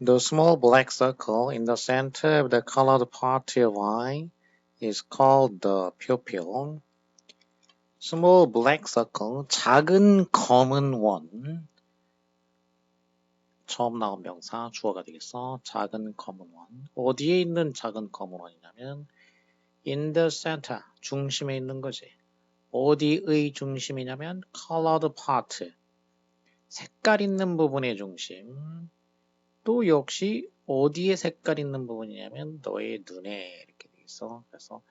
The small black circle in the center of the colored part of eye is called the pupil. Small black circle, 작은 검은 원. 처음 나온 명사, 주어가 되겠어. 작은 검은 원. 어디에 있는 작은 검은 원이냐면 in the center, 중심에 있는 거지. 어디의 중심이냐면 colored part, 색깔 있는 부분의 중심. 또 역시 어디에 색깔 있는 부분이냐면 너의 눈에 이렇게 돼 있어. 그래서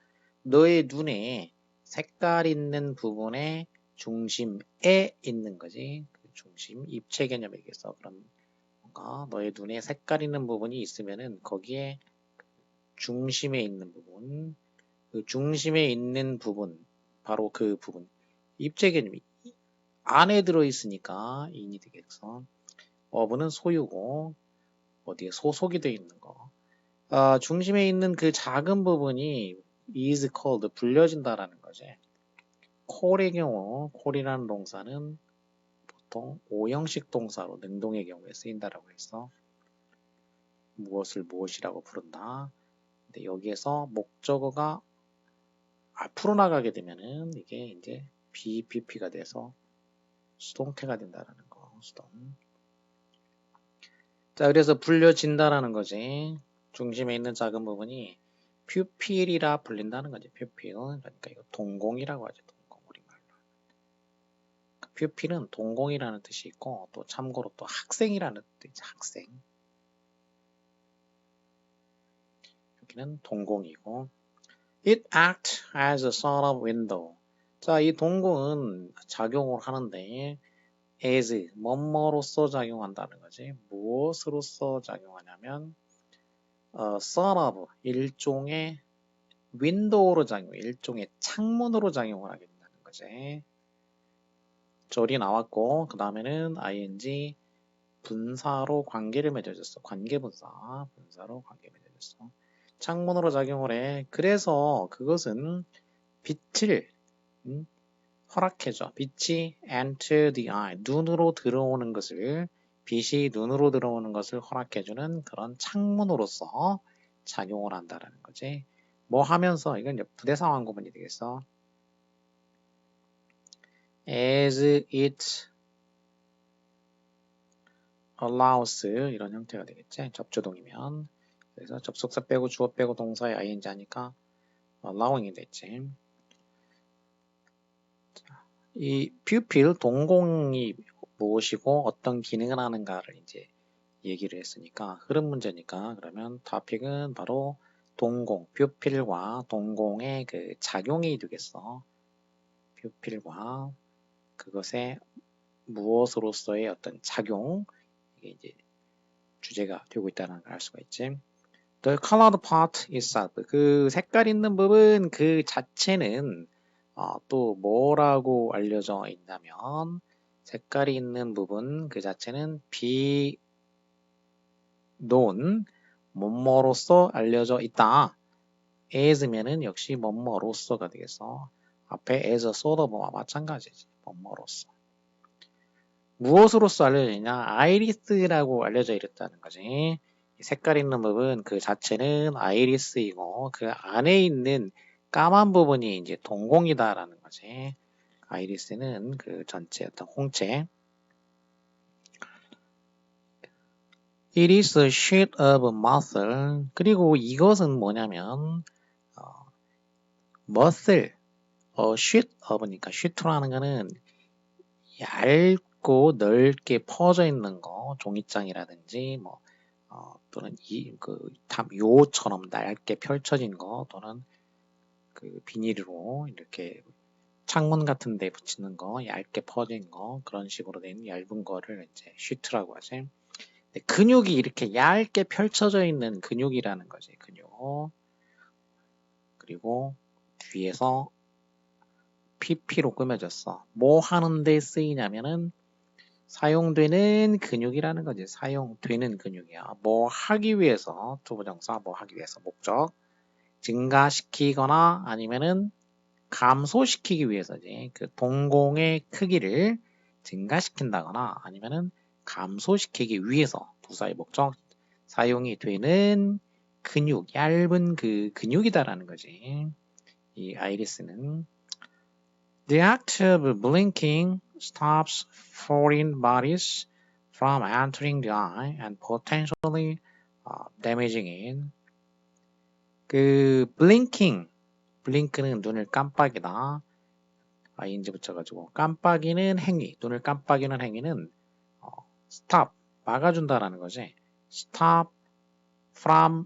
너의 눈에 색깔 있는 부분의 중심에 있는 거지. 그 중심, 입체 개념이겠어. 그럼 뭔가 너의 눈에 색깔 있는 부분이 있으면은 거기에 중심에 있는 부분, 그 중심에 있는 부분, 바로 그 부분. 입체 개념이 안에 들어있으니까 인이 되겠어. 어부는 소유고, 어디에 소속이 되어 있는 거. 중심에 있는 그 작은 부분이 is called, 불려진다라는 거지. 콜의 경우, 콜이라는 동사는 보통 오형식 동사로 능동의 경우에 쓰인다라고 했어. 무엇을 무엇이라고 부른다. 근데 여기에서 목적어가 앞으로 나가게 되면은 이게 이제 BPP가 돼서 수동태가 된다라는 거. 수동. 자, 그래서 불려진다라는 거지. 중심에 있는 작은 부분이 퓨필이라 불린다는 거지. 퓨필. 그러니까 이거 동공이라고 하죠. 동공 우리말로. 퓨필은 동공이라는 뜻이 있고 또 참고로 또 학생이라는 뜻이지. 학생. 여기는 동공이고. It acts as a sort of window. 자, 이 동공은 작용을 하는데 as, 뭐뭐로서 작용한다는 거지. 무엇으로서 작용하냐면 sort of, 일종의 윈도우로 작용, 일종의 창문으로 작용을 하게 된다는 거지. 절이 나왔고 그 다음에는 ing 분사로 관계를 맺어줬어. 관계분사, 분사로 관계 맺어줬어. 창문으로 작용을 해. 그래서 그것은 빛을 허락해줘. 빛이 enter the eye, 눈으로 들어오는 것을, 빛이 눈으로 들어오는 것을 허락해주는 그런 창문으로서 작용을 한다라는 거지. 뭐 하면서, 이건 이제 부대상황 구문이 되겠어. as it allows, 이런 형태가 되겠지. 접주동이면. 그래서 접속사 빼고 주어 빼고 동사에 ing 하니까 allowing이 됐지. 이 pupil, 동공이 무엇이고 어떤 기능을 하는가를 이제 얘기를 했으니까 흐름 문제니까 그러면 to픽은 바로 동공, pupil과 동공의 그 작용이 되겠어. pupil과 그것의 무엇으로서의 어떤 작용, 이게 이제 주제가 되고 있다는 걸 알 수가 있지. The colored part itself, 그 색깔 있는 부분 그 자체는 또 뭐라고 알려져 있냐면 색깔이 있는 부분 그 자체는 be known, 뭐뭐로서 알려져 있다. as면은 역시 뭐뭐로서가 되겠어. 앞에 as a sort of와 마찬가지지. 뭐뭐로서. 무엇으로서 알려져 있냐? 아이리스라고 알려져 있다는 거지. 색깔 있는 부분 그 자체는 아이리스이고 그 안에 있는 까만 부분이 이제 동공이다라는 거지. 아이리스는 그 전체 어떤 홍채. It is a sheet of muscle. 그리고 이것은 뭐냐면 muscle, sheet of니까 sheet라는 거는 얇고 넓게 퍼져 있는 거, 종이장이라든지 뭐 또는 요처럼 얇게 펼쳐진 거 또는 그 비닐로 이렇게 창문 같은 데 붙이는 거, 얇게 퍼진 거, 그런 식으로 된 얇은 거를 이제 쉬트라고 하지. 근육이 이렇게 얇게 펼쳐져 있는 근육이라는 거지, 근육. 그리고 뒤에서 PP로 꾸며졌어. 뭐 하는데 쓰이냐면은 사용되는 근육이라는 거지. 사용되는 근육이야. 뭐 하기 위해서, 투부정사 뭐 하기 위해서, 목적. 증가시키거나 아니면은 감소시키기 위해서지. 그 동공의 크기를 증가시킨다거나 아니면은 감소시키기 위해서 부사의 목적 사용이 되는 근육, 얇은 그 근육이다라는 거지. 이 아이리스는. The act of blinking stops foreign bodies from entering the eye and potentially damaging it. 그 blink는 눈을 깜빡이다. ing 붙여가지고 깜빡이는 행위, 눈을 깜빡이는 행위는 stop, 막아준다라는 거지. stop from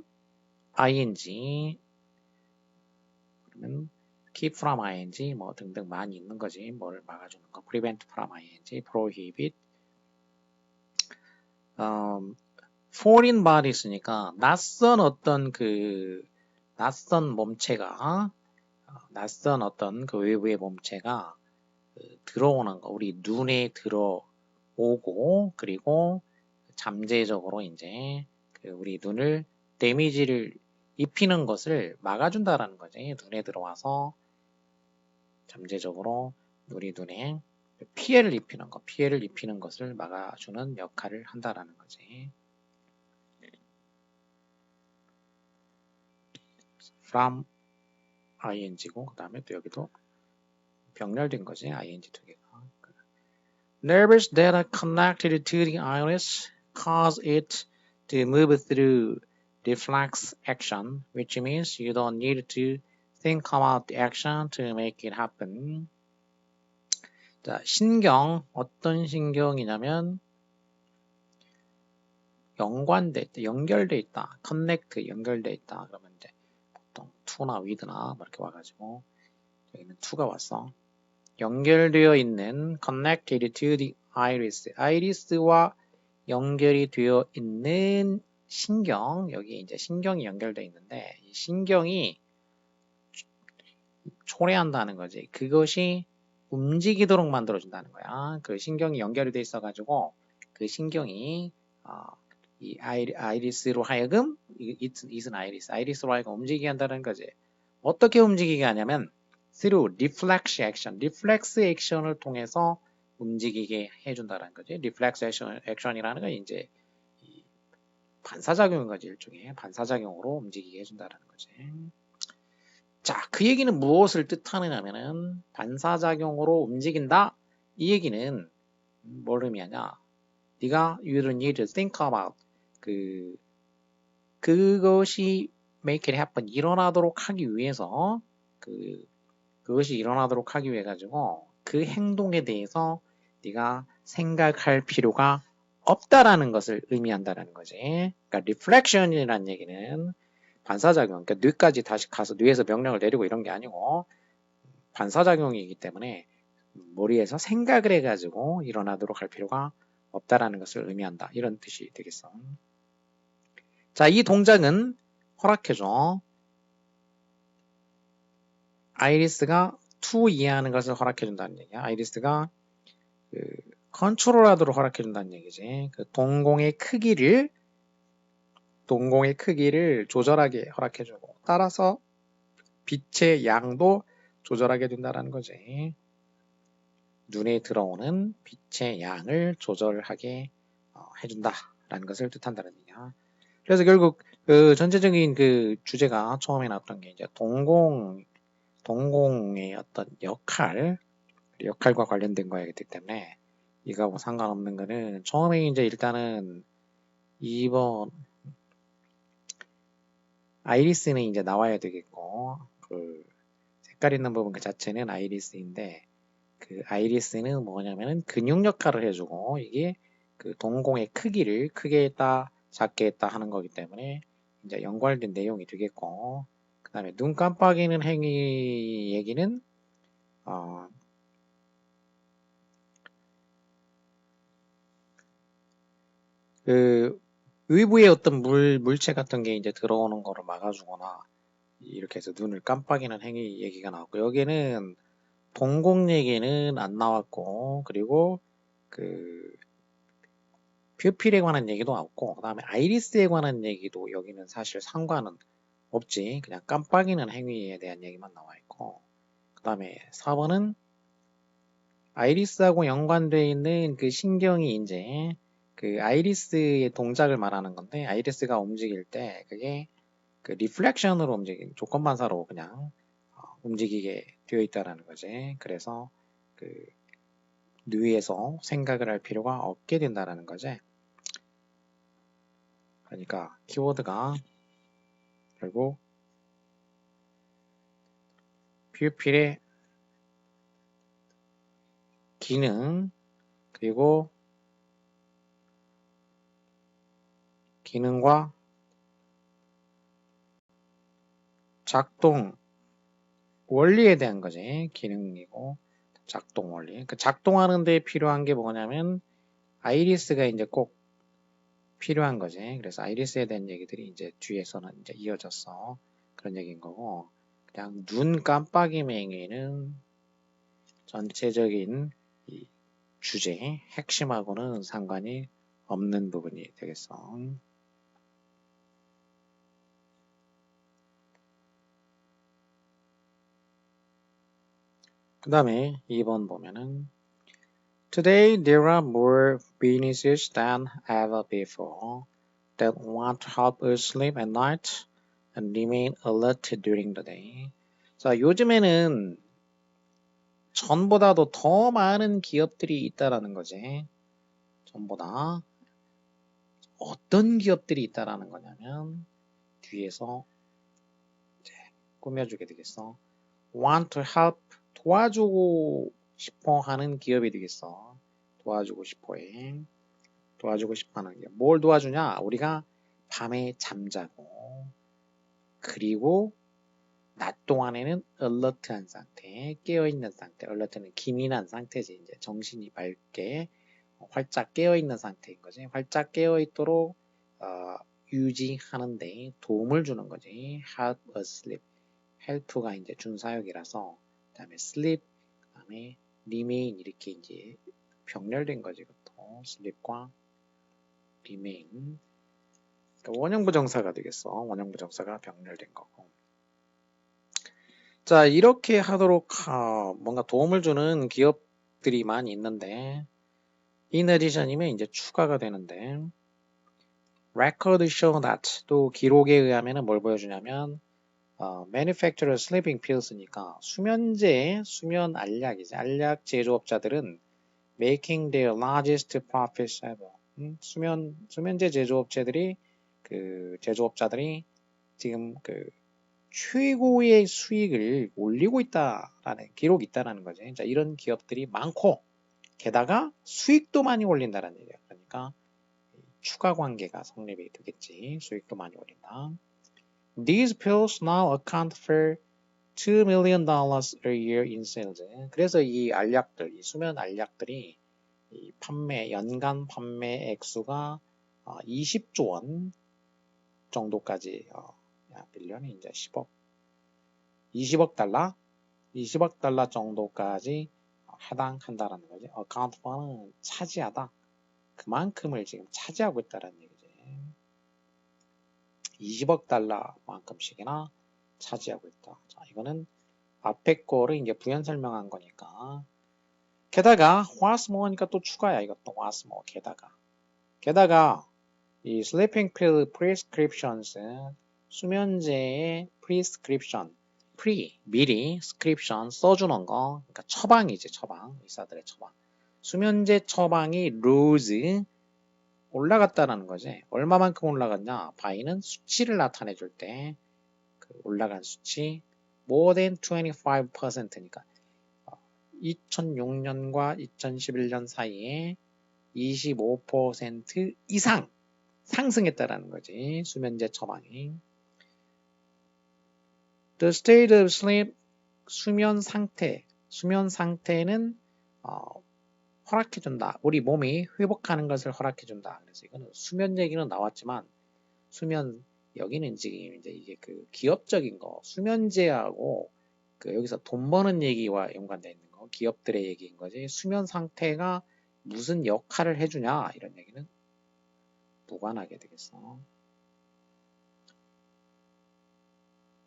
ing 그러면 keep from ing 뭐 등등 많이 있는 거지. 뭐를 막아주는 거. prevent from ing, prohibit. foreign body 있으니까 낯선 어떤 그 낯선 몸체가 낯선 어떤 그 외부의 몸체가 들어오는 거, 우리 눈에 들어오고 그리고 잠재적으로 이제 그 우리 눈을 데미지를 입히는 것을 막아준다라는 거지. 눈에 들어와서 잠재적으로 우리 눈에 피해를 입히는 것을 막아주는 역할을 한다라는 거지. from ing고 그 다음에 또 여기도 병렬된 거지. ing 두 개가. Nerves that are connected to the iris cause it to move through reflex action, which means you don't need to think about the action to make it happen. 자, 신경, 어떤 신경이냐면 연결돼 있다. connect, 연결돼 있다. 그러면 이제 보통 to나 with나 이렇게 와가지고 여기는 to가 왔어. 연결되어 있는 connected to the iris, 아이리스와 연결이 되어 있는 신경, 여기 이제 신경이 연결되어 있는데 이 신경이 초래한다는 거지. 그것이 움직이도록 만들어준다는 거야. 그 신경이 연결이 돼 있어가지고 그 신경이 이 아이리스로 하여금 이은 아이리스로 하여금 움직이게 한다는 거지. 어떻게 움직이게 하냐면 through reflex action을 통해서 움직이게 해준다는 거지. reflex action이라는 건 이제 반사작용인 거지. 일종의 반사작용으로 움직이게 해준다는 거지. 자, 그 얘기는 무엇을 뜻하느냐면은 반사작용으로 움직인다. 이 얘기는 뭘 의미하냐? 네가 you don't need to think about 그것이 make it happen 일어나도록 하기 위해서 그것이 일어나도록 하기 위해 가지고 그 행동에 대해서 네가 생각할 필요가 없다라는 것을 의미한다라는 거지. 그러니까 reflection이라는 얘기는 반사작용, 그러니까 뇌까지 다시 가서 뇌에서 명령을 내리고 이런 게 아니고 반사작용이기 때문에 머리에서 생각을 해가지고 일어나도록 할 필요가 없다라는 것을 의미한다. 이런 뜻이 되겠어. 자, 이 동작은 허락해줘. 아이리스가 to 이해하는 것을 허락해준다는 얘기야. 아이리스가 컨트롤하도록 허락해준다는 얘기지. 그 동공의 크기를 조절하게 허락해주고 따라서 빛의 양도 조절하게 된다는 거지. 눈에 들어오는 빛의 양을 조절하게 해준다라는 것을 뜻한다는 얘기야. 그래서 결국 그 전체적인 그 주제가 처음에 나왔던 게 이제 동공의 어떤 역할과 관련된 거이기 때문에 이거하고 상관없는 거는 처음에 이제 일단은 2번 아이리스는 이제 나와야 되겠고 그 색깔 있는 부분 그 자체는 아이리스인데 그 아이리스는 뭐냐면은 근육 역할을 해주고 이게 그 동공의 크기를 크게 했다 작게 했다 하는 거기 때문에 이제 연관된 내용이 되겠고 그 다음에 눈 깜빡이는 행위 얘기는 그 외부의 어떤 물체 같은 게 이제 들어오는 거를 막아주거나 이렇게 해서 눈을 깜빡이는 행위 얘기가 나왔고 여기는 동공 얘기는 안 나왔고 그리고 그 퓨필에 관한 얘기도 없고 그 다음에 아이리스에 관한 얘기도 여기는 사실 상관은 없지. 그냥 깜빡이는 행위에 대한 얘기만 나와 있고 그 다음에 4번은 아이리스하고 연관되어 있는 그 신경이 이제 그 아이리스의 동작을 말하는 건데 아이리스가 움직일 때 그게 그 리플렉션으로 움직이는 조건반사로 그냥 움직이게 되어 있다라는 거지. 그래서 그 뇌에서 생각을 할 필요가 없게 된다라는 거지. 그러니까 키워드가 결국 퓨필의 기능 그리고 기능과 작동 원리에 대한 거지. 기능이고 작동 원리. 그 작동하는 데 필요한 게 뭐냐면 아이리스가 이제 꼭 필요한 거지. 그래서 아이리스에 대한 얘기들이 이제 뒤에서는 이제 이어졌어. 그런 얘기인 거고. 그냥 눈 깜빡이맹이는 전체적인 이 주제, 핵심하고는 상관이 없는 부분이 되겠어. 그 다음에 2번 보면은 Today there are more businesses than ever before that want to help us sleep at night and remain alert during the day. 자, 요즘에는 전보다도 더 많은 기업들이 있다라는 거지. 전보다 어떤 기업들이 있다라는 거냐면 뒤에서 이제 꾸며주게 되겠어. Want to help 도와주고 싶어 하는 기업이 되겠어. 도와주고 싶어해. 도와주고 싶어 하는 기업. 뭘 도와주냐? 우리가 밤에 잠자고 그리고 낮 동안에는 alert 상태, 깨어있는 상태. alert는 기민한 상태지. 이제 정신이 밝게 활짝 깨어있는 상태인 거지. 활짝 깨어있도록 유지하는데 도움을 주는 거지. help us sleep. help가 이제 준사역이라서 그 다음에 sleep, 그 다음에 remain 이렇게 이제 병렬된 거지. 이것도 sleep과 remain. 그러니까 원형부정사가 되겠어. 원형부정사가 병렬된 거고. 자, 이렇게 하도록 뭔가 도움을 주는 기업들이 많이 있는데 in addition이면 이제 추가가 되는데 record show that 또 기록에 의하면 뭘 보여주냐면 manufacturer sleeping pills니까 수면 알약이지. 알약 제조업자들은 making their largest profits ever. 수면제 제조업자들이 지금 최고의 수익을 올리고 있다라는 기록이 있다라는 거지. 자, 이런 기업들이 많고 게다가 수익도 많이 올린다라는 얘기야. 그러니까 추가 관계가 성립이 되겠지. 수익도 많이 올린다. These pills now account for $2 million a year in sales. 그래서 이 알약들, 이 수면 알약들이 이 연간 판매 액수가 20조 원 정도까지 빌런이 이제 20억 달러 정도까지 해당한다라는 거지. account for는 차지하다. 그만큼을 지금 차지하고 있다라는 얘기지. 20억 달러만큼씩이나 차지하고 있다. 자, 이거는 앞에 거를 이제 부연 설명한 거니까. 게다가 what's more니까 또 추가야. 이것도 what's more. 게다가 이 sleeping pill prescriptions 수면제의 prescription 미리 scription 써주는 거. 그러니까 처방이지. 처방. 의사들의 처방. 수면제 처방이 rose 올라갔다라는 거지. 얼마만큼 올라갔냐? 바이는 수치를 나타내 줄 때 올라간 수치 more than 25%니까 2006년과 2011년 사이에 25% 이상 상승했다라는 거지. 수면제 처방이. The state of sleep 수면 상태는 허락해준다. 우리 몸이 회복하는 것을 허락해준다. 그래서 이거는 수면 얘기는 나왔지만 여기는 지금 이제 이게 기업적인 거 수면제하고 여기서 돈 버는 얘기와 연관되어 있는 거 기업들의 얘기인 거지. 수면 상태가 무슨 역할을 해주냐 이런 얘기는 무관하게 되겠어.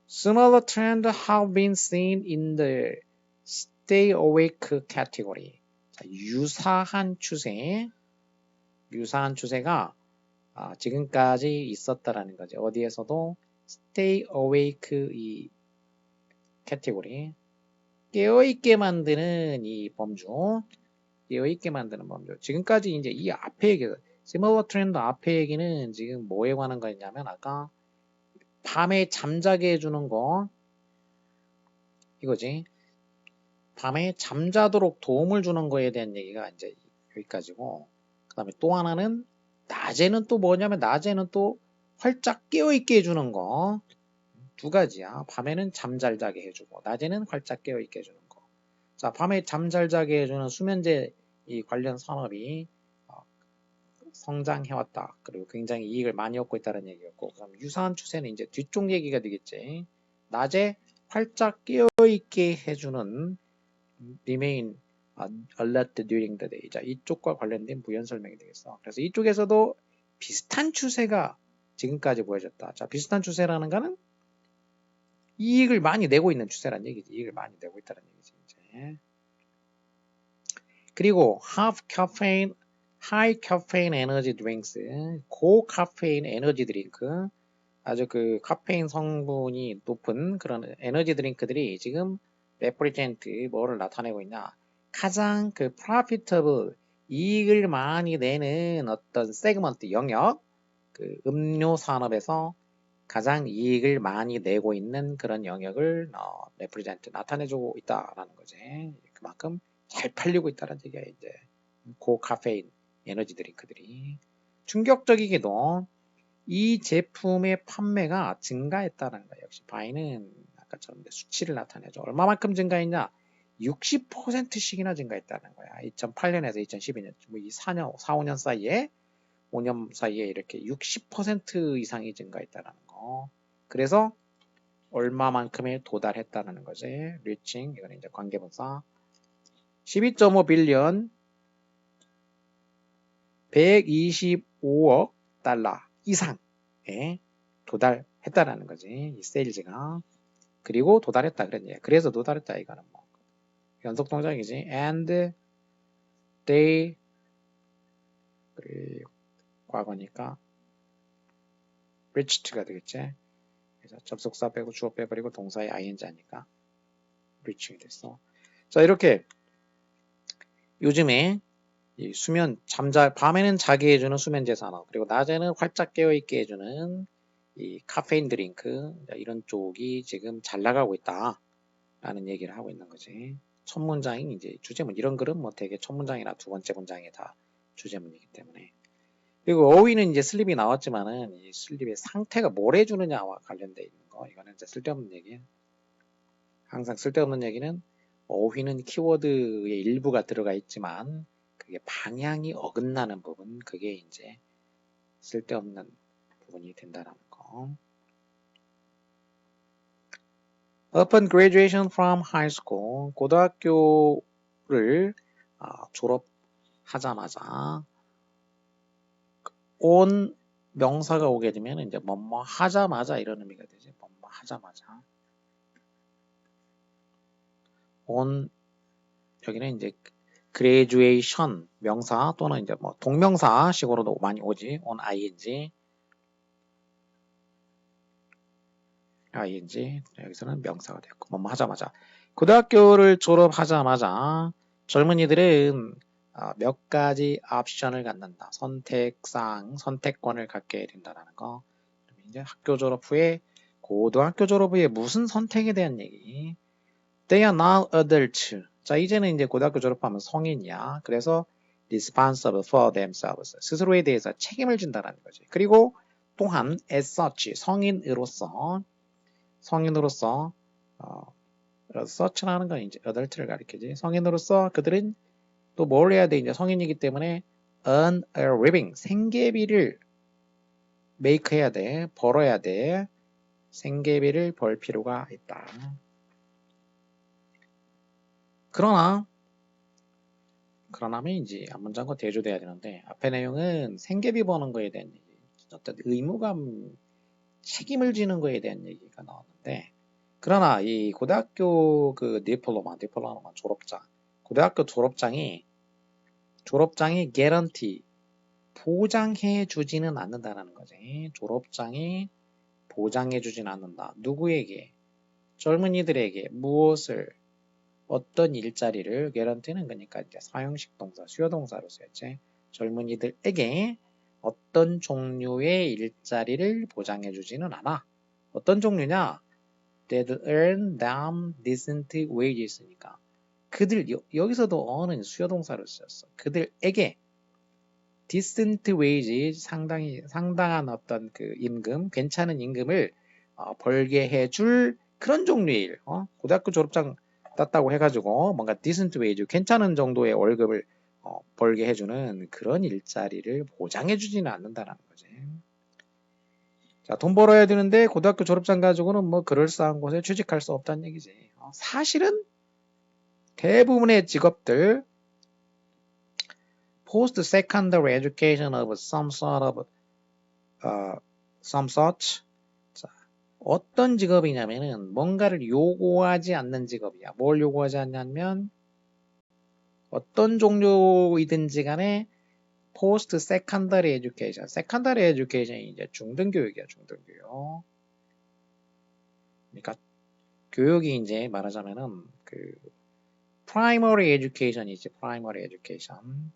Similar trends have been seen in the stay awake category. 자, 유사한 추세 유사한 추세가 지금까지 있었다라는 거죠. 어디에서도 stay awake 이 캐테고리 깨어있게 만드는 이 범주 깨어있게 만드는 범주 지금까지 이제 이 앞에 얘기 similar trend 앞에 얘기는 지금 뭐에 관한 거였냐면 아까 밤에 잠자게 해주는 거 이거지. 밤에 잠자도록 도움을 주는 거에 대한 얘기가 이제 여기까지고 그 다음에 또 하나는 낮에는 또 뭐냐면 낮에는 또 활짝 깨어있게 해주는 거 두 가지야. 밤에는 잠잘 자게 해주고 낮에는 활짝 깨어있게 해주는 거. 자, 밤에 잠잘 자게 해주는 수면제 이 관련 산업이 성장해왔다. 그리고 굉장히 이익을 많이 얻고 있다는 얘기였고 그럼 유사한 추세는 이제 뒤쪽 얘기가 되겠지. 낮에 활짝 깨어있게 해주는 remain alert during the day. 자, 이쪽과 관련된 부연 설명이 되겠어. 그래서 이쪽에서도 비슷한 추세가 지금까지 보여졌다. 자, 비슷한 추세라는 거는 이익을 많이 내고 있는 추세란 얘기지. 이익을 많이 내고 있다는 얘기지. 이제. 그리고 half caffeine, high caffeine energy drinks, 고카페인 에너지 드링크, 아주 그 카페인 성분이 높은 그런 에너지 드링크들이 지금 represent 뭐를 나타내고 있냐? 가장 그 profitable 이익을 많이 내는 어떤 세그먼트 영역, 그 음료 산업에서 가장 이익을 많이 내고 있는 그런 영역을 represent 나타내주고 있다라는 거지. 그만큼 잘 팔리고 있다는 얘기야 이제 고카페인 에너지 드링크들이 충격적이게도 이 제품의 판매가 증가했다는 거예요. 역시 바이는 아까처럼 수치를 나타내죠. 얼마만큼 증가했냐? 60%씩이나 증가했다는 거야. 2008년에서 2012년, 이 4년, 4, 5년 사이에 5년 사이에 이렇게 60% 이상이 증가했다는 거. 그래서 얼마만큼에 도달했다는 거지. 리칭, 이건 이제 관계분사. 12.5 빌리언 125억 달러 이상에 도달했다라는 거지. 이 세일즈가. 그리고 도달했다 그랬냐. 그래서 도달했다 이거는 뭐 연속 동작이지. And they 그리고 과거니까 reached가 되겠지. 그래서 접속사 빼고 주어 빼버리고 동사의 ing 하니까 reaching이 됐어. 자, 이렇게 요즘에 이 수면 밤에는 자게 해주는 수면제 산업 그리고 낮에는 활짝 깨어있게 해주는 이 카페인 드링크 이런 쪽이 지금 잘 나가고 있다 라는 얘기를 하고 있는 거지. 첫 문장이 이제 주제문 이런 글은 뭐 되게 첫 문장이나 두 번째 문장이 다 주제문이기 때문에 그리고 어휘는 이제 슬립이 나왔지만은 이 슬립의 상태가 뭘 해주느냐와 관련돼 있는 거 이거는 이제 쓸데없는 얘기야. 항상 쓸데없는 얘기는 어휘는 키워드의 일부가 들어가 있지만 그게 방향이 어긋나는 부분 그게 이제 쓸데없는 부분이 된다라는 거. Upon graduation from high school, 고등학교를 졸업하자마자 on 명사가 오게 되면 이제 뭐뭐 하자마자 이런 의미가 되지. 뭐뭐 하자마자. on 여기는 이제 graduation 명사 또는 이제 뭐 동명사식으로도 많이 오지. on ing 여기서는 명사가 됐고 뭐뭐 하자마자 고등학교를 졸업하자마자 젊은이들은 몇 가지 옵션을 갖는다. 선택권을 갖게 된다는 거. 이제 학교 졸업 후에 고등학교 졸업 후에 무슨 선택에 대한 얘기. They are now adults. 자, 이제는 이제 고등학교 졸업하면 성인이야. 그래서 responsible for themselves. 스스로에 대해서 책임을 진다는 거지. 그리고 또한 as such 성인으로서 such라는 건 이제 adult를 가리키지. 성인으로서 그들은 또 뭘 해야 돼? 이제 성인이기 때문에 earn a living 생계비를 make 해야 돼. 벌어야 돼. 생계비를 벌 필요가 있다. 그러나면 이제 앞문장과 대조돼야 되는데 앞의 내용은 생계비 버는 거에 대한 얘기, 어떤 의무감, 책임을 지는 거에 대한 얘기가 나왔는데 그러나 이 고등학교 그 디플로마 졸업장, 고등학교 졸업장이 guarantee 보장해 주지는 않는다라는 거지. 졸업장이 보장해 주지는 않는다. 누구에게? 젊은이들에게 무엇을 어떤 일자리를 guarantee는 그러니까 이제 사용식 동사, 수요 동사로 쓰였지. 젊은이들에게 어떤 종류의 일자리를 보장해 주지는 않아. 어떤 종류냐? That earn them decent wages니까. 그들 여기서도 earn은 수요 동사로 쓰였어. 그들에게 decent wage 상당한 어떤 그 임금, 괜찮은 임금을 벌게 해줄 그런 종류의 일. 고등학교 졸업장 땄다고 해가지고 뭔가 decent wage, 괜찮은 정도의 월급을 벌게 해주는 그런 일자리를 보장해주지는 않는다는 거지. 자, 돈 벌어야 되는데 고등학교 졸업장 가지고는 뭐 그럴싸한 곳에 취직할 수 없다는 얘기지. 사실은 대부분의 직업들 post-secondary education of some sort. 자, 어떤 직업이냐면은 뭔가를 요구하지 않는 직업이야. 뭘 요구하지 않냐면 어떤 종류이든지 간에 post-secondary education. secondary education이 이제 중등교육이야, 중등교육. 그러니까 교육이 이제 말하자면은 그 primary education이지, primary education.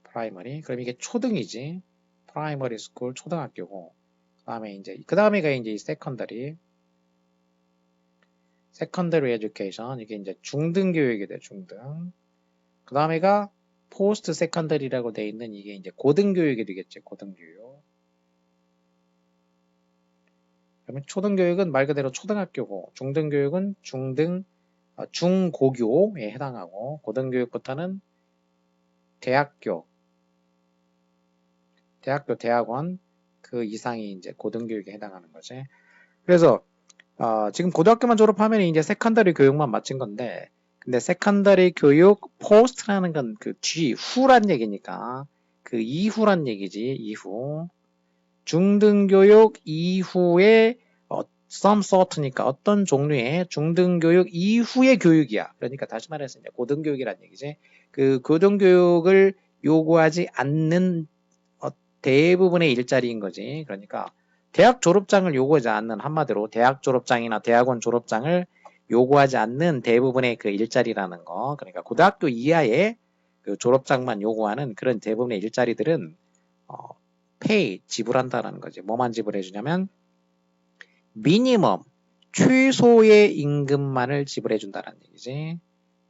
프라이머리. 그럼 이게 초등이지. 프라이머리 스쿨 초등학교고. 그 다음에가 이제 세컨더리. 세컨더리 에듀케이션. 이게 이제 중등 교육이 돼, 중등. 그 다음에가 포스트 세컨더리라고 돼 있는 이게 이제 고등 교육이 되겠지, 고등 교육. 그러면 초등 교육은 말 그대로 초등학교고, 중등 교육은 중고교에 해당하고, 고등 교육부터는 대학교, 대학원 그 이상이 이제 고등교육에 해당하는 거지. 그래서 지금 고등학교만 졸업하면 이제 세컨더리 교육만 마친 건데, 근데 세컨더리 교육 포스트라는 건 그 후란 얘기니까 그 이후란 얘기지. 이후 중등교육 이후에 some sort니까 어떤 종류의 중등교육 이후의 교육이야. 그러니까 다시 말해서 이제 고등교육이란 얘기지. 그 고등교육을 요구하지 않는 대부분의 일자리인 거지. 그러니까 대학 졸업장을 요구하지 않는, 한마디로 대학 졸업장이나 대학원 졸업장을 요구하지 않는 대부분의 그 일자리라는 거. 그러니까 고등학교 이하의 그 졸업장만 요구하는 그런 대부분의 일자리들은 페이 지불한다라는 거지. 뭐만 지불해 주냐면 미니멈 최소의 임금만을 지불해 준다는 얘기지.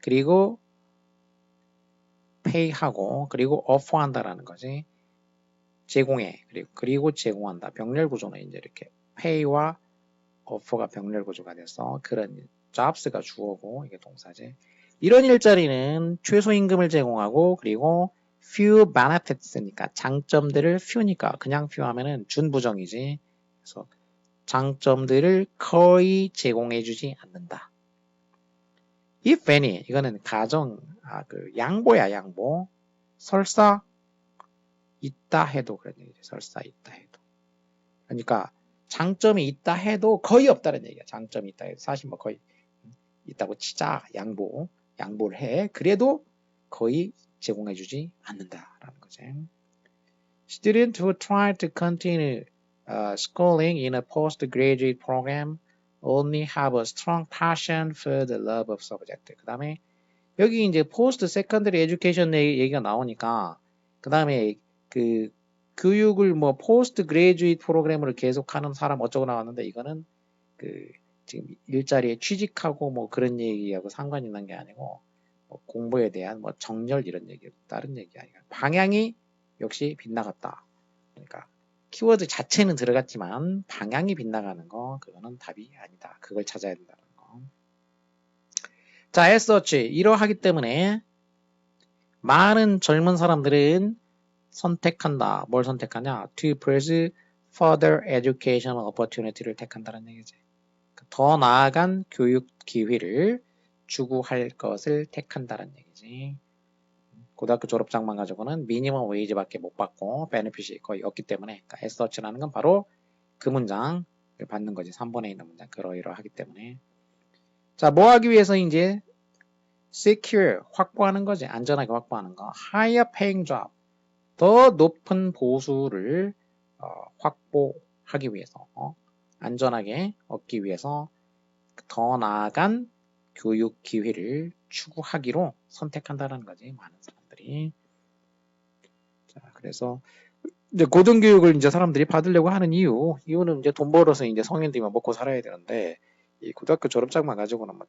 그리고 페이하고 그리고 오퍼한다라는 거지. 제공해. 그리고 제공한다. 병렬 구조는 이제 이렇게 pay와 offer가 병렬 구조가 돼서 그런 jobs가 주어고 이게 동사지. 이런 일자리는 최소임금을 제공하고 그리고 few benefits니까 장점들을 few니까 그냥 few 하면은 준부정이지. 그래서 장점들을 거의 제공해주지 않는다. If any 이거는 양보야 양보. 설사 있다 해도 그런 얘기죠. 설사 있다 해도. 그러니까 장점이 있다 해도 거의 없다는 얘기야. 장점이 있다 해도 사실 뭐 거의 있다고 치자. 양보를 해. 그래도 거의 제공해주지 않는다라는 거지. Students who try to continue schooling in a postgraduate program only have a strong passion for the love of subject. 그 다음에 여기 이제 post secondary education 얘기가 나오니까 그 다음에 그 교육을 뭐 포스트 그레이주에이트 프로그램을 계속하는 사람 어쩌고 나왔는데 이거는 그 지금 일자리에 취직하고 뭐 그런 얘기하고 상관이 있는 게 아니고 뭐 공부에 대한 뭐 정열 이런 얘기 다른 얘기 아니야. 방향이 역시 빗나갔다. 그러니까 키워드 자체는 들어갔지만 방향이 빗나가는 거 그거는 답이 아니다. 그걸 찾아야 된다는 거. 자, as such 이러하기 때문에 많은 젊은 사람들은 선택한다. 뭘 선택하냐? To pursue further educational opportunity를 택한다는 얘기지. 더 나아간 교육 기회를 추구할 것을 택한다는 얘기지. 고등학교 졸업장만 가지고는 미니멈 웨이지밖에 못 받고 베네핏이 거의 없기 때문에 그러니까 as such라는 건 바로 그 문장을 받는 거지. 3번에 있는 문장 그러이러하기 때문에. 자, 뭐 하기 위해서 이제 secure, 확보하는 거지. 안전하게 확보하는 거. higher paying job, 더 높은 보수를 확보하기 위해서, 안전하게 얻기 위해서 더 나아간 교육 기회를 추구하기로 선택한다는 거지. 많은 사람들이. 자, 그래서 이제 고등교육을 이제 사람들이 받으려고 하는 이유는 이제 돈 벌어서 이제 성인들만 먹고 살아야 되는데, 이 고등학교 졸업장만 가지고는 뭐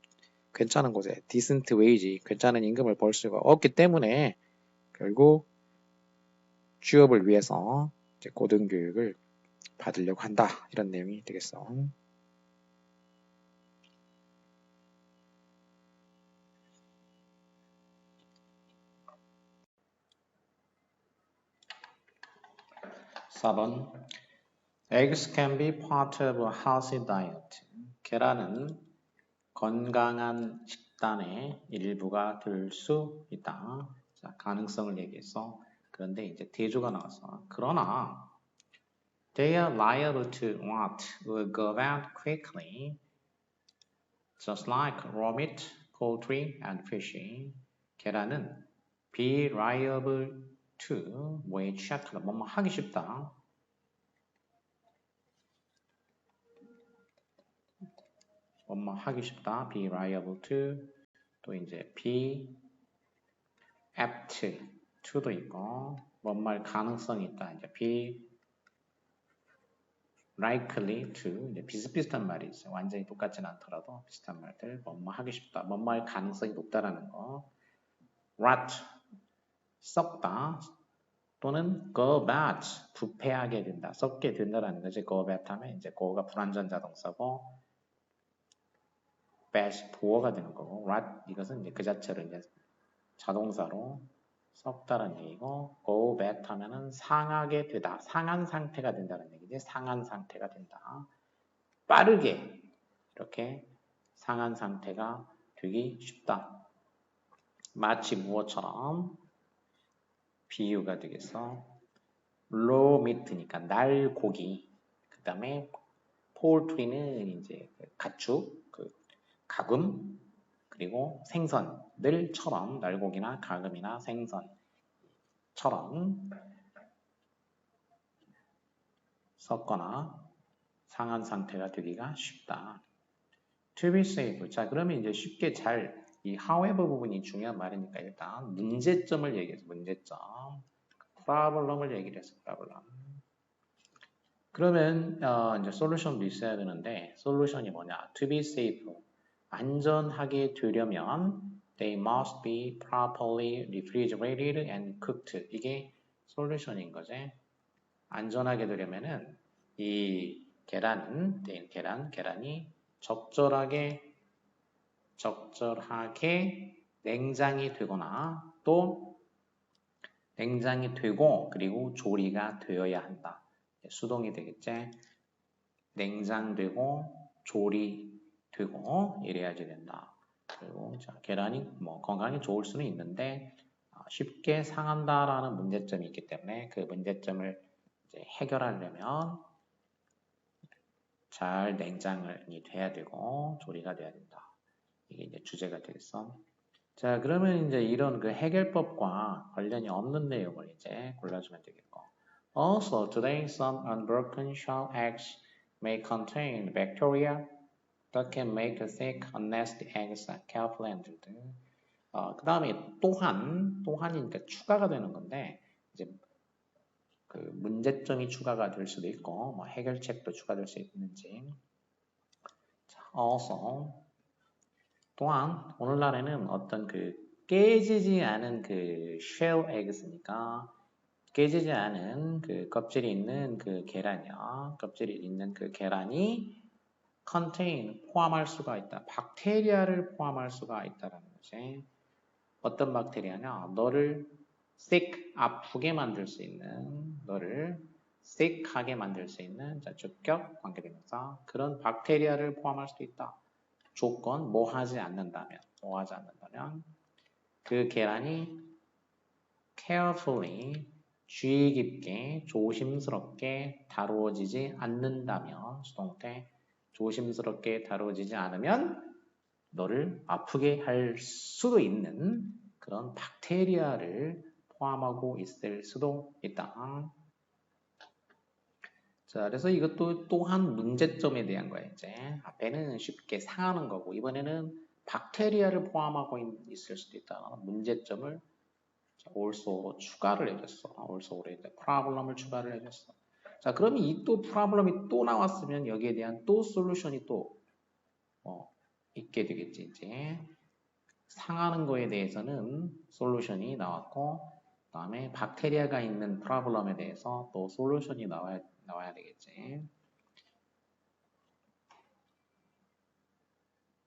괜찮은 곳에 디센트 웨이지, 괜찮은 임금을 벌 수가 없기 때문에 결국 취업을 위해서 이제 고등교육을 받으려고 한다. 이런 내용이 되겠어. (4번) Eggs can be part of a healthy diet. 계란은 건강한 식단의 일부가 될 수 있다. 자, 가능성을 얘기해서 그런데 이제 대조가 나왔어. 그러나 they are liable to what will go bad quickly, just like raw meat, poultry, and fish. 계란은 be liable to 뭐에 취약하다, 뭐뭐 하기 쉽다. 뭐뭐 하기 쉽다. be liable to 또 이제 be apt to도 있고 뭔 말 가능성이 있다. 이제 be likely to 이제 비슷비슷한 말이 있어요. 완전히 똑같진 않더라도 비슷한 말들. 뭐뭐 하기 쉽다. 뭔 말 가능성이 높다라는 거. rot 썩다 또는 go bad 부패하게 된다. 썩게 된다라는 거지. go bad 하면 이제 go가 불완전 자동사고 bad 보어가 되는 거고 rot 이것은 이제 그 자체로 이제 자동사로 썩다라는 얘기고 go bad 하면은 상하게 되다. 상한 상태가 된다는 얘기지. 상한 상태가 된다. 빠르게 이렇게 상한 상태가 되기 쉽다. 마치 무엇처럼 비유가 되겠어. raw meat니까 날 고기. 그 다음에 poultry는 이제 가축, 가금, 그리고 생선들처럼 날고기나 가금이나 생선처럼 섞거나 상한 상태가 되기가 쉽다. To be safe. 자, 그러면 이제 쉽게 이 however 부분이 중요한 말이니까 일단 문제점을 얘기해서 문제점. problem을 얘기를 해서 problem. 그러면 이제 솔루션도 있어야 되는데 솔루션이 뭐냐? To be safe. 안전하게 되려면 they must be properly refrigerated and cooked. 이게 솔루션인 거지. 안전하게 되려면은 이 계란이 적절하게 냉장이 되거나 또 냉장이 되고 그리고 조리가 되어야 한다. 수동이 되겠지. 냉장되고 조리되고 이래야지 된다. 그리고 자, 계란이 뭐 건강에 좋을 수는 있는데 쉽게 상한다라는 문제점이 있기 때문에 그 문제점을 이제 해결하려면 잘 냉장이 돼야 되고 조리가 돼야 된다. 이게 이제 주제가 되겠어. 자, 그러면 이제 이런 그 해결법과 관련이 없는 내용을 이제 골라주면 되겠고. Also, today some unbroken shell eggs may contain bacteria that can make the thick, unnasty eggs carefully handled. 그 다음에 또한이니까 추가가 되는 건데 이제 그 문제점이 추가가 될 수도 있고 뭐 해결책도 추가될 수 있는지. 자, also 또한 오늘날에는 어떤 그 깨지지 않은 그 shell eggs니까 깨지지 않은 그 껍질이 있는 그 계란이요. 껍질이 있는 그 계란이 contain 포함할 수가 있다. 박테리아를 포함할 수가 있다라는 거지. 어떤 박테리아냐? 너를 sick 아프게 만들 수 있는 너를 sick하게 만들 수 있는 자, 주격 관계대명사 그런 박테리아를 포함할 수도 있다. 조건 뭐 하지 않는다면 그 계란이 carefully 주의 깊게 조심스럽게 다루어지지 않는다면 수동태 조심스럽게 다루어지지 않으면 너를 아프게 할 수도 있는 그런 박테리아를 포함하고 있을 수도 있다. 자, 그래서 이것도 또한 문제점에 대한 거예요. 이제 앞에는 쉽게 상하는 거고 이번에는 박테리아를 포함하고 있을 수도 있다. 문제점을 also 추가를 해줬어. also로 이제 problem을 추가를 해줬어. 자, 그러면 이 또 problem이 또 나왔으면 여기에 대한 또 솔루션이 또 있게 되겠지. 이제 상하는 거에 대해서는 솔루션이 나왔고 그 다음에 박테리아가 있는 프로블럼에 대해서 또 솔루션이 나와야 되겠지.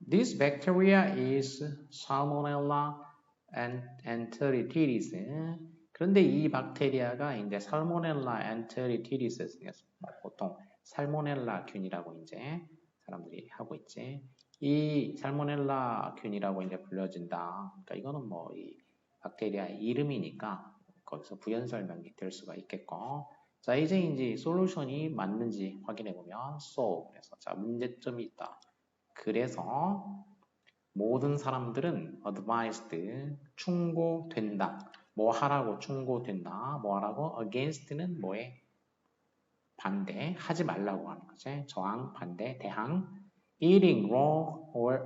This bacteria is Salmonella enteritidis. 그런데 이 박테리아가 이제 살모넬라 엔테리티디스 보통 살모넬라 균이라고 이제 사람들이 하고 있지. 이 살모넬라 균이라고 이제 불려진다. 그러니까 이거는 뭐 이 박테리아의 이름이니까 거기서 부연 설명이 될 수가 있겠고. 자, 이제 솔루션이 맞는지 확인해 보면 so 그래서 자 문제점이 있다. 그래서 모든 사람들은 advised 충고된다. 뭐 하라고 충고된다. 뭐 하라고 against는 뭐에 반대 하지 말라고 하는 거지. 저항, 반대, 대항. Eating raw or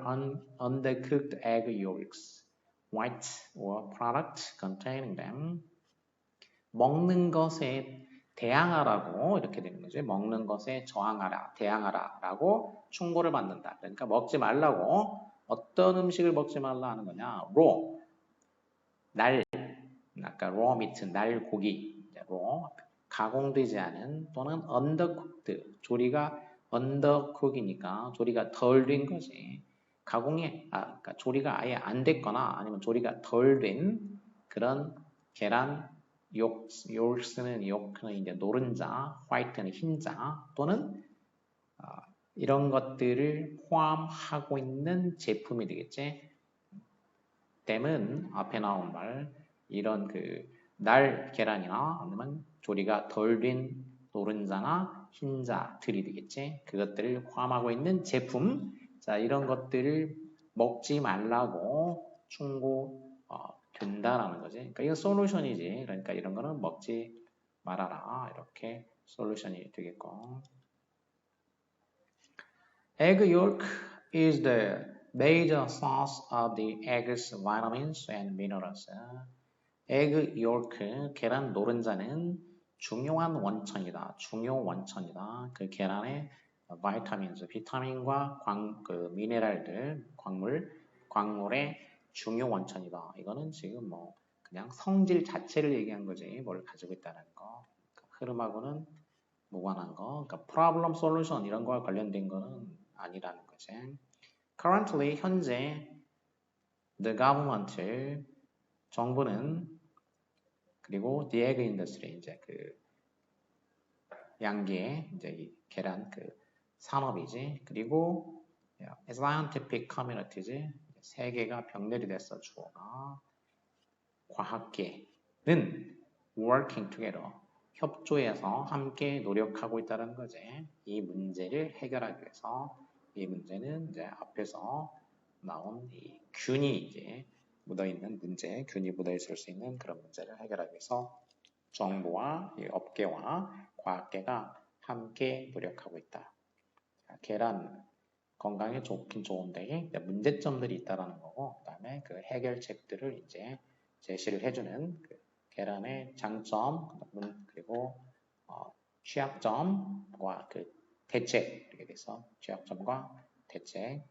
undercooked egg yolks, white or product containing them. 먹는 것에 대항하라고 이렇게 되는 거죠. 먹는 것에 저항하라, 대항하라 라고 충고를 받는다. 그러니까 먹지 말라고 어떤 음식을 먹지 말라 하는 거냐. raw, 날, 아까 raw meat, 날 고기, raw, 가공되지 않은 또는 undercooked, 조리가 undercook이니까 조리가 덜 된 거지. 그러니까 조리가 아예 안 됐거나 아니면 조리가 덜 된 그런 계란, 욕스는 이제 노른자, 화이트는 흰자 또는 이런 것들을 포함하고 있는 제품이 되겠지. 댐은 앞에 나온 말 이런 날 계란이나 아니면 조리가 덜 된 노른자나 흰자들이 되겠지. 그것들을 포함하고 있는 제품. 자, 이런 것들을 먹지 말라고 충고 된다라는 거지. 그러니까 이건 솔루션이지. 그러니까 이런 거는 먹지 말아라. 이렇게 솔루션이 되겠고. Egg yolk is the major source of the egg's vitamins and minerals. egg yolk, 계란 노른자는 중요한 원천이다. 중요 원천이다. 그 계란의 vitamins, 비타민과 미네랄들, 광물의 중요 원천이다. 이거는 지금 뭐 그냥 성질 자체를 얘기한 거지. 뭘 가지고 있다는 거. 흐름하고는 무관한 거. 그러니까 problem solution 이런 거와 관련된 거는 아니라는 거지. Currently 현재 the government 정부는 그리고 the egg industry 이제 양계 이제 이 계란 산업이지. 그리고 scientific community지. 세계가 병렬이 됐어 주어가. 과학계는 working together 협조해서 함께 노력하고 있다는 거지. 이 문제를 해결하기 위해서 이 문제는 이제 앞에서 나온 이 균이 이제 묻어있는 문제, 균이 묻어있을 수 있는 그런 문제를 해결하기 위해서 정부와 이 업계와 과학계가 함께 노력하고 있다. 계란 건강에 좋긴 좋은데 문제점들이 있다라는 거고, 그다음에 그 해결책들을 이제 제시를 해주는 계란의 장점 그리고 취약점과 대책 이렇게 돼서 취약점과 대책.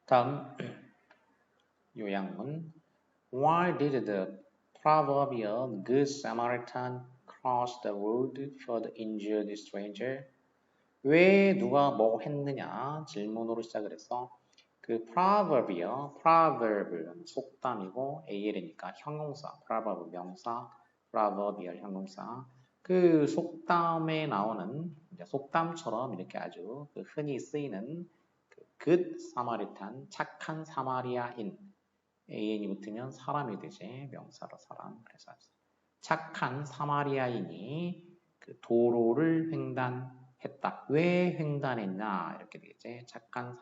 다음 요약문. Why did the proverbial Good Samaritan cross the road for the injured stranger? 왜 누가 뭐 했느냐 질문으로 시작을 했어. proverb이요. proverb은 속담이고 AL이니까 형용사, proverb 명사, proverbial 형용사. 속담에 나오는 속담처럼 이렇게 아주 흔히 쓰이는 good 사마리탄, 착한 사마리아인. AN이 붙으면 사람이 되지. 명사로 사람. 그래서 착한 사마리아인이 도로를 했다. 왜 횡단했냐 이렇게 되겠지. 착한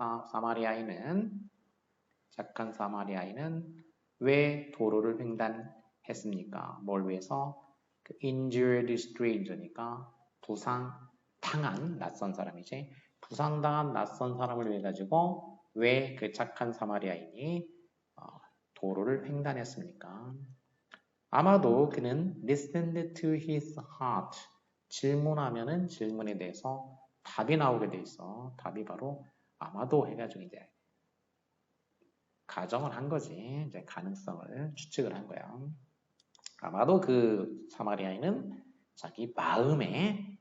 사마리아인은 왜 도로를 횡단했습니까? 뭘 위해서? 그 injured stranger니까 부상 당한 낯선 사람이지. 부상당한 낯선 사람을 위해 가지고 왜 그 착한 사마리아인이 도로를 횡단했습니까? 아마도 그는 listened to his heart. 질문하면은 질문에 대해서 답이 나오게 돼 있어. 답이 바로 아마도 해가지고 이제 가정을 한 거지. 이제 가능성을 추측을 한 거야. 아마도 그 사마리아인은 자기 마음에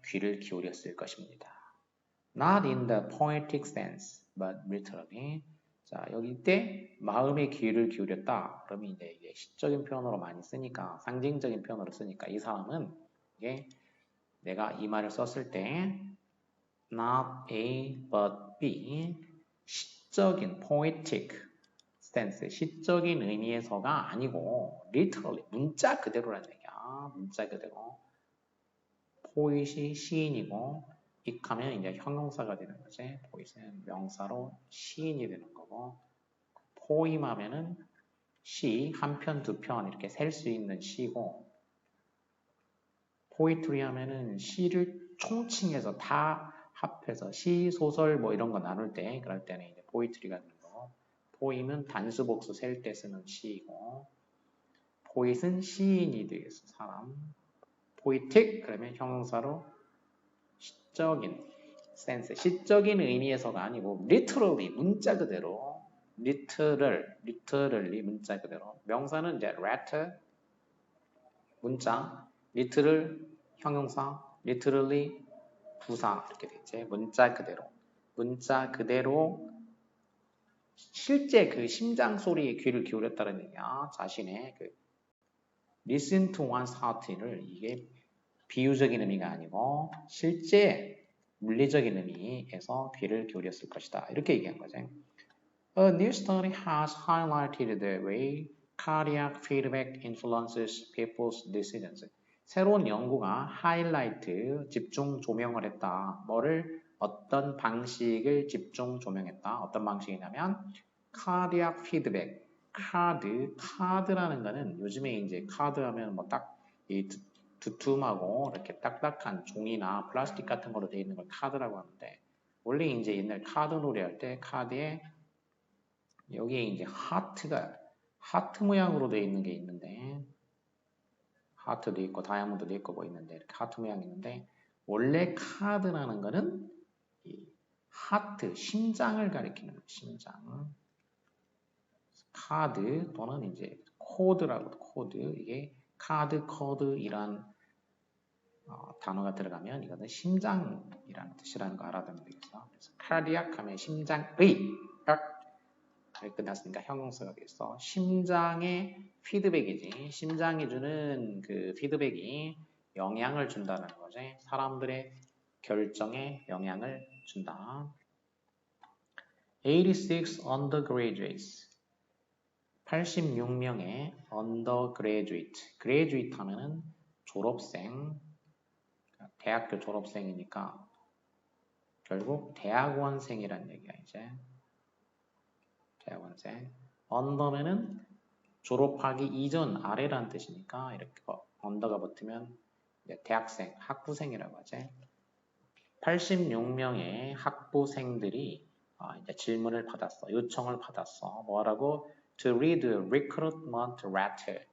귀를 기울였을 것입니다. Not in the poetic sense, but literally. 자, 여기 이때 마음의 귀를 기울였다. 그러면 이제 이게 시적인 표현으로 많이 쓰니까, 상징적인 표현으로 쓰니까 이 사람은 이게 내가 이 말을 썼을 때 not A but B 시적인 poetic sense, 시적인 의미에서가 아니고 literally 문자 그대로라는 얘기야. 문자 그대로. 포잇이 시인이고 익하면 이제 형용사가 되는 거지. 포잇은 명사로 시인이 되는 거고 포임하면은 시, 한 편, 두 편 이렇게 셀 수 있는 시고 포이트리 하면은 시를 총칭해서 다 합해서 시, 소설 뭐 이런 거 나눌 때 그럴 때는 이제 포이트리가 되는 거고 포임은 단수, 복수 셀 때 쓰는 시이고 포잇은 시인이 되겠어, 사람. 포이틱 그러면 형용사로 시적인 센스, 시적인 의미에서가 아니고 literally 문자 그대로 literally 문자 그대로 명사는 이제 letter 문자 literal 형용사 literally 부사 이렇게 되지 문자 그대로 실제 그 심장 소리에 귀를 기울였다는 얘기야. 자신의 그 listen to one's heart를 이게 비유적인 의미가 아니고 실제 물리적인 의미에서 귀를 기울였을 것이다. 이렇게 얘기한 거죠. A new study has highlighted the way cardiac feedback influences people's decisions. 새로운 연구가 하이라이트, 집중 조명을 했다. 뭐를? 어떤 방식을 집중 조명했다. 어떤 방식이냐면 cardiac feedback. 카드라는 거는 요즘에 이제 카드 하면 뭐 딱 이 두툼하고 이렇게 딱딱한 종이나 플라스틱 같은 거로 되어 있는 걸 카드라고 하는데 원래 이제 옛날 카드 놀이 할 때 카드에 여기에 이제 하트 모양으로 되어 있는 게 있는데 하트도 있고 다이아몬드도 있고 뭐 있는데 이렇게 하트 모양이 있는데 원래 카드라는 거는 이 하트 심장을 가리키는 심장 카드 또는 이제 코드라고 코드 이게 코드이란 단어가 들어가면 이거는 심장이라는 뜻이라는 거 알아두면 되겠어. 그래서 cardiac 하면 심장의 끝났으니까 형용사가 되겠어. 심장의 피드백이지. 심장이 주는 그 피드백이 영향을 준다는 거지. 사람들의 결정에 영향을 준다. 86 undergraduates. 86명의 undergraduate. graduate 하면은 졸업생. 대학교 졸업생이니까 결국 대학원생이란 얘기야 이제. 대학원생. 언더면은 졸업하기 이전 아래라는 뜻이니까 이렇게 언더가 붙으면 대학생, 학부생이라고 하지. 86명의 학부생들이 이제 질문을 받았어. 요청을 받았어. 뭐라고? To read the recruitment letter.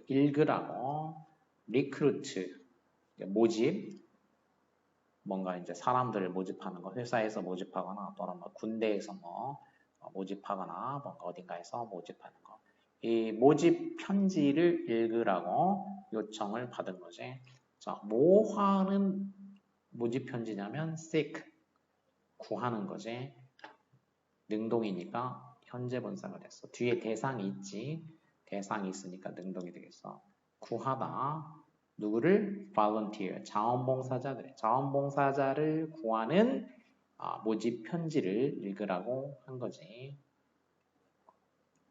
읽으라고. recruit. 모집. 뭔가 이제 사람들을 모집하는 거. 회사에서 모집하거나 또는 뭐 군대에서 모집하거나 뭔가 어딘가에서 모집하는 거. 이 모집 편지를 읽으라고 요청을 받은 거지. 자, 뭐 하는 모집 편지냐면 seek, 구하는 거지. 능동이니까 현재 분사가 됐어. 뒤에 대상이 있지. 대상이 있으니까 능동이 되겠어. 구하다. 누구를? volunteer, 자원봉사자를 구하는 모집 편지를 읽으라고 한 거지.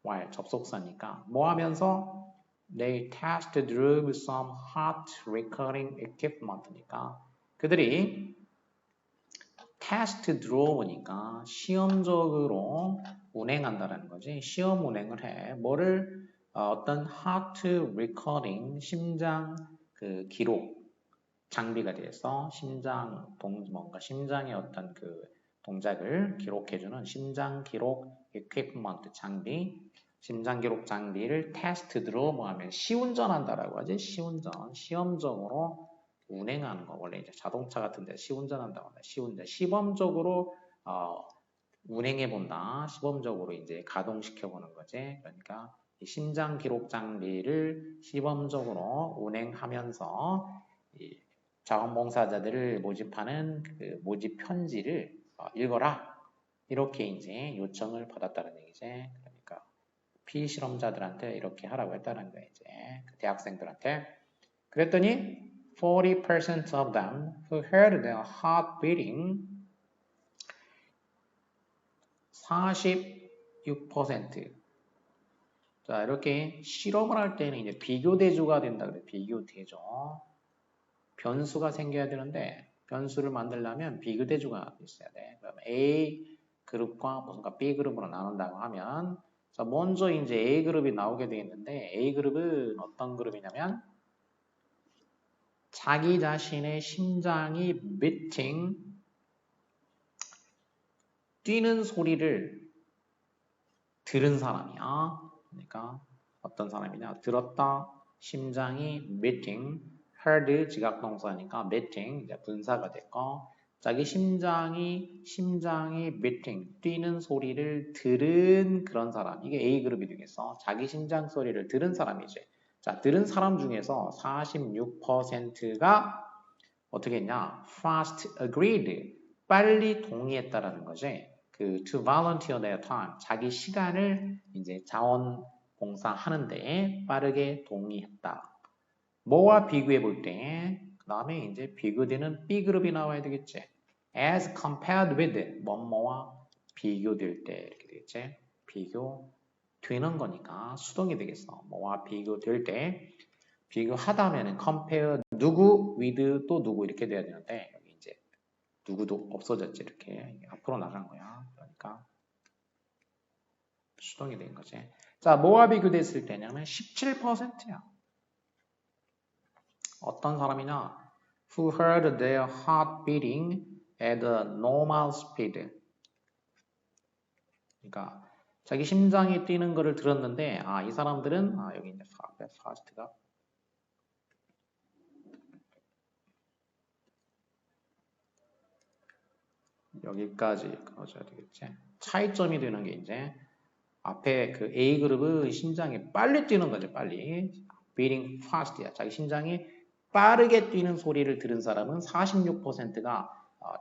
while 접속사니까 뭐 하면서 they test drove some heart recording equipment니까 그들이 테스트 들어오니까 시험적으로 운행한다라는 거지. 시험 운행을 해. 뭐를 어떤 heart recording 심장 그 기록 장비가 돼서 뭔가 심장의 어떤 그 동작을 기록해주는 심장 기록 equipment 장비, 심장 기록 장비를 테스트로 뭐 하면 시운전한다라고 하지. 시운전, 시험적으로 운행하는 거. 원래 이제 자동차 같은 데 시운전한다고 하면 시운전, 시범적으로 운행해 본다. 시범적으로 이제 가동시켜 보는 거지. 그러니까 이 심장 기록 장비를 시범적으로 운행하면서 이 자원봉사자들을 모집하는 그 모집 편지를 읽어라. 이렇게 이제 요청을 받았다는 얘기지. 그러니까 피실험자들한테 이렇게 하라고 했다는 거야, 이제. 그 대학생들한테. 그랬더니 40% of them who heard their heart beating 46%. 자, 이렇게 실험을 할 때는 이제 비교대조가 된다 그래. 비교대조. 변수가 생겨야 되는데 변수를 만들려면 비교대조가 있어야 돼. 그럼 A 그룹과 무슨가 B 그룹으로 나눈다고 하면 자, 먼저 이제 A 그룹이 나오게 되겠는데 A 그룹은 어떤 그룹이냐면 자기 자신의 심장이 beating 뛰는 소리를 들은 사람이야. 그러니까 어떤 사람이냐? 들었다. 심장이 beating, heard 지각동사니까 beating 이제 분사가 됐고 자기 심장이 beating 뛰는 소리를 들은 그런 사람. 이게 A 그룹이 되겠어. 자기 심장 소리를 들은 사람이지. 자, 들은 사람 중에서 46%가 어떻게 했냐? fast agreed. 빨리 동의했다라는 거지. 그 to volunteer their time. 자기 시간을 이제 자원봉사 하는데 빠르게 동의했다. 뭐와 비교해 볼 때, 그 다음에 이제 비교되는 B그룹이 나와야 되겠지. as compared with 뭐뭐와 비교될 때 이렇게 되겠지. 비교되는 거니까 수동이 되겠어. 뭐와 비교될 때 비교하다면은 compare 누구 with 또 누구 이렇게 돼야 되는데 여기 이제 누구도 없어졌지 이렇게 앞으로 나간 거야. 그러니까 수동이 된 거지. 자, 뭐와 비교됐을 때냐면 17%야. 어떤 사람이냐? Who heard their heart beating at a normal speed. 그러니까 자기 심장이 뛰는 거를 들었는데 이 사람들은 여기 이제 fast가 여기까지 걸어줘야 되겠지. 차이점이 되는 게 이제 앞에 그 A그룹은 심장이 빨리 뛰는 거죠, 빨리. beating fast야. 자기 심장이 빠르게 뛰는 소리를 들은 사람은 46%가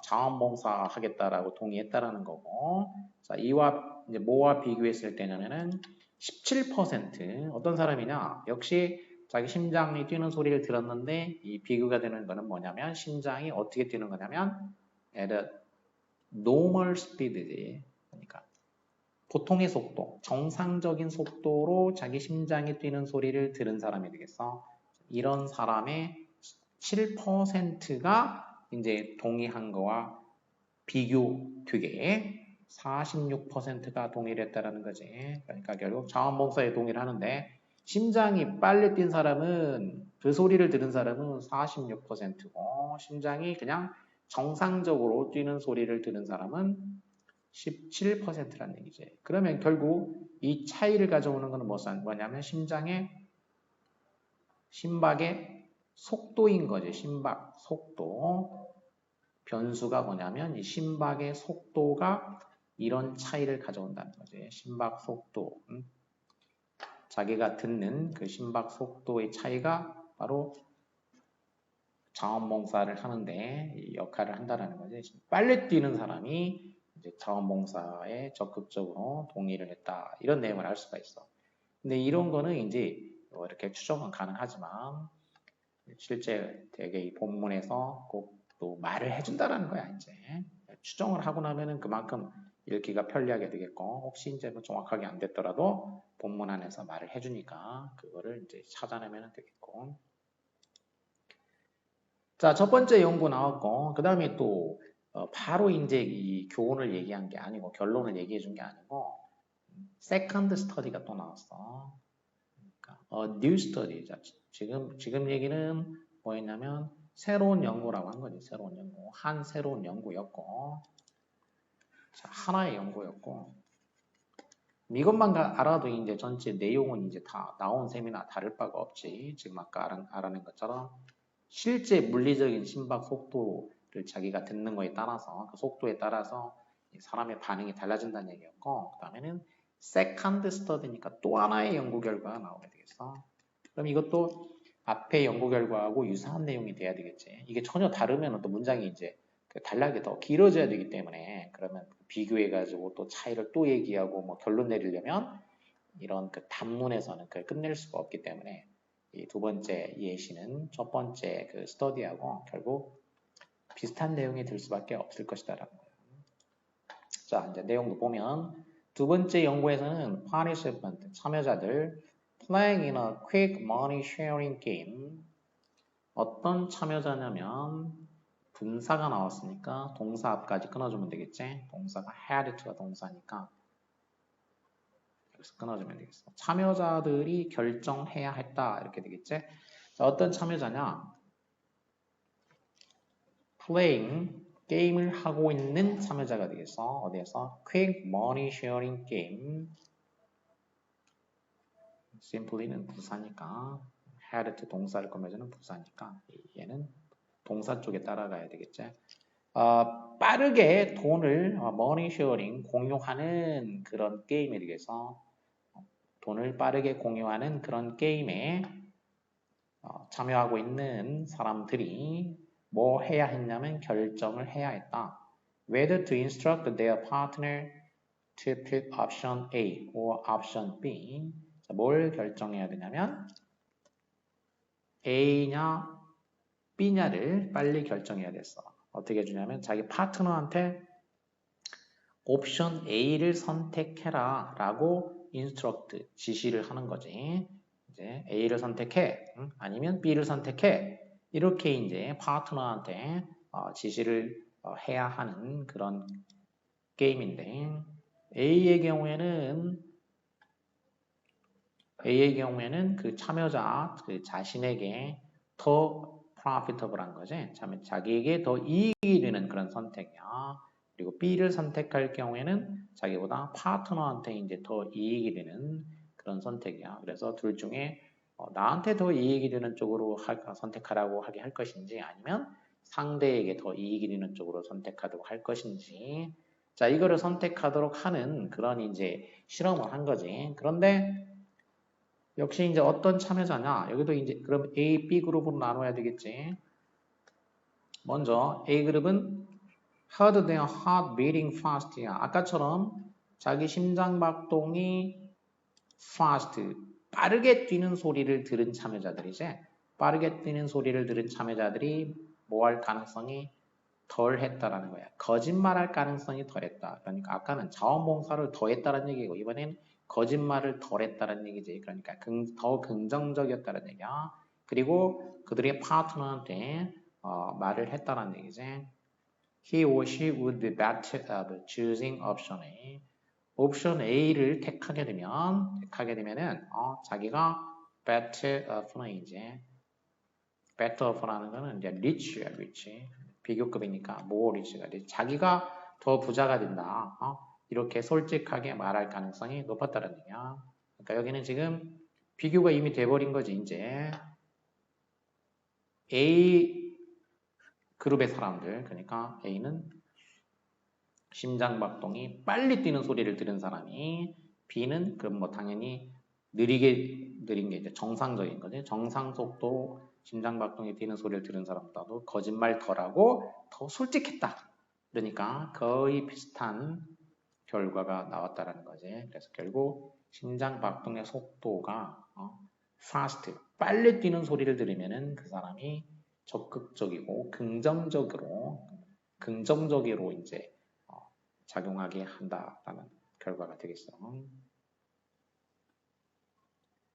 자원봉사 하겠다라고 동의했다라는 거고. 자, 이와 이제 뭐와 비교했을 때는 17% 어떤 사람이냐? 역시 자기 심장이 뛰는 소리를 들었는데 이 비교가 되는 거는 뭐냐면 심장이 어떻게 뛰는 거냐면 at a normal speed지. 그러니까 보통의 속도, 정상적인 속도로 자기 심장이 뛰는 소리를 들은 사람이 되겠어. 이런 사람의 7%가 이제 동의한 거와 비교되게 46%가 동의를 했다라는 거지. 그러니까 결국 자원봉사에 동의를 하는데 심장이 빨리 뛴 사람은 그 소리를 들은 사람은 46%고 심장이 그냥 정상적으로 뛰는 소리를 들은 사람은 17%라는 얘기지. 그러면 결국 이 차이를 가져오는 것은 뭐냐면 심박의 속도인 거지. 심박, 속도. 변수가 뭐냐면 이 심박의 속도가 이런 차이를 가져온다는 거지. 심박 속도. 자기가 듣는 그 심박 속도의 차이가 바로 자원봉사를 하는데 역할을 한다는 거지. 빨리 뛰는 사람이 이제 자원봉사에 적극적으로 동의를 했다. 이런 내용을 알 수가 있어. 근데 이런 거는 이제 이렇게 추정은 가능하지만 실제 되게 이 본문에서 꼭 또 말을 해준다라는 거야, 이제. 추정을 하고 나면은 그만큼 읽기가 편리하게 되겠고, 혹시 이제 뭐 정확하게 안 됐더라도 본문 안에서 말을 해주니까 그거를 이제 찾아내면 되겠고. 자, 첫 번째 연구 나왔고, 그 다음에 또 바로 이제 이 교훈을 얘기한 게 아니고 결론을 얘기해 준 게 아니고 세컨드 스터디가 또 나왔어. 그러니까 new study. 자, 지금 얘기는 뭐였냐면 새로운 연구라고 한 거지. 새로운 연구. 한 새로운 연구였고, 자, 하나의 연구였고, 이것만 알아도 이제 전체 내용은 이제 다 나온 셈이나 다를 바가 없지. 지금 아까 알아낸 것처럼 실제 물리적인 심박 속도를 자기가 듣는 거에 따라서 그 속도에 따라서 사람의 반응이 달라진다는 얘기였고, 그 다음에는 세컨드 스터디니까 또 하나의 연구 결과가 나오게 되겠어. 그럼 이것도 앞의 연구 결과하고 유사한 내용이 돼야 되겠지. 이게 전혀 다르면 또 문장이 이제 단락이 더 길어져야 되기 때문에 그러면 비교해가지고 또 차이를 또 얘기하고 뭐 결론 내리려면 이런 그 단문에서는 그걸 끝낼 수가 없기 때문에 이 두 번째 예시는 첫 번째 그 스터디하고 결국 비슷한 내용이 될 수밖에 없을 것이다라는 거예요. 자, 이제 내용도 보면 두 번째 연구에서는 participant 참여자들 playing in a quick money sharing game 어떤 참여자냐면 분사가 나왔으니까 동사 앞까지 끊어주면 되겠지. 동사가 had to가 동사니까 여기서 끊어주면 되겠어. 참여자들이 결정해야 했다 이렇게 되겠지. 자, 어떤 참여자냐? playing 게임을 하고 있는 참여자가 되겠어. 어디에서? quick money sharing game. simply는 부사니까 had to 동사를 꾸며주는 부사니까 얘는 동사 쪽에 따라가야 되겠지. 빠르게 돈을 money sharing 공유하는 그런 게임에 대해서 돈을 빠르게 공유하는 그런 게임에 참여하고 있는 사람들이 뭐 해야 했냐면 결정을 해야 했다. Whether to instruct their partner to pick option A or option B. 자, 뭘 결정해야 되냐면 A냐 B냐를 빨리 결정해야 됐어. 어떻게 해주냐면 자기 파트너한테 옵션 A를 선택해라 라고 인스트럭트 지시를 하는 거지. 이제 A를 선택해 아니면 B를 선택해 이렇게 이제 파트너한테 지시를 해야 하는 그런 게임인데 A의 경우에는 그 참여자 그 자신에게 더 profitable한 거지. 자기에게 더 이익이 되는 그런 선택이야. 그리고 B를 선택할 경우에는 자기보다 파트너한테 이제 더 이익이 되는 그런 선택이야. 그래서 둘 중에 나한테 더 이익이 되는 쪽으로 선택하라고 하게 할 것인지 아니면 상대에게 더 이익이 되는 쪽으로 선택하도록 할 것인지 자 이거를 선택하도록 하는 그런 이제 실험을 한 거지. 그런데 역시 이제 어떤 참여자냐 여기도 이제 그럼 A, B 그룹으로 나눠야 되겠지. 먼저 A 그룹은 heard their heart beating fast야. 아까처럼 자기 심장박동이 fast 빠르게 뛰는 소리를 들은 참여자들이지. 빠르게 뛰는 소리를 들은 참여자들이 뭐 할 가능성이 덜 했다라는 거야. 거짓말할 가능성이 덜 했다. 그러니까 아까는 자원봉사를 더 했다는 얘기고 이번엔 거짓말을 덜 했다는 얘기지. 그러니까 더 긍정적이었다는 얘기야. 그리고 그들의 파트너한테 말을 했다는 얘기지. He or she would be better at choosing option A. 옵션 A를 택하게 되면은 자기가 better of는 이제 better of라는 거는 이제 rich야, rich. 비교급이니까 more rich가 돼. 자기가 더 부자가 된다. 이렇게 솔직하게 말할 가능성이 높았다는 얘기야. 그러니까 여기는 지금 비교가 이미 돼버린 거지. 이제 A 그룹의 사람들, 그러니까 A는 심장박동이 빨리 뛰는 소리를 들은 사람이 B는 그럼 뭐 당연히 느리게 느린 게 이제 정상적인 거지. 정상 속도 심장박동이 뛰는 소리를 들은 사람보다도 거짓말 덜하고 더 솔직했다. 그러니까 거의 비슷한 결과가 나왔다라는 거지. 그래서 결국 심장박동의 속도가 fast 빨리 뛰는 소리를 들으면은 그 사람이 적극적이고 긍정적으로 이제 작용하게 한다라는 결과가 되겠어.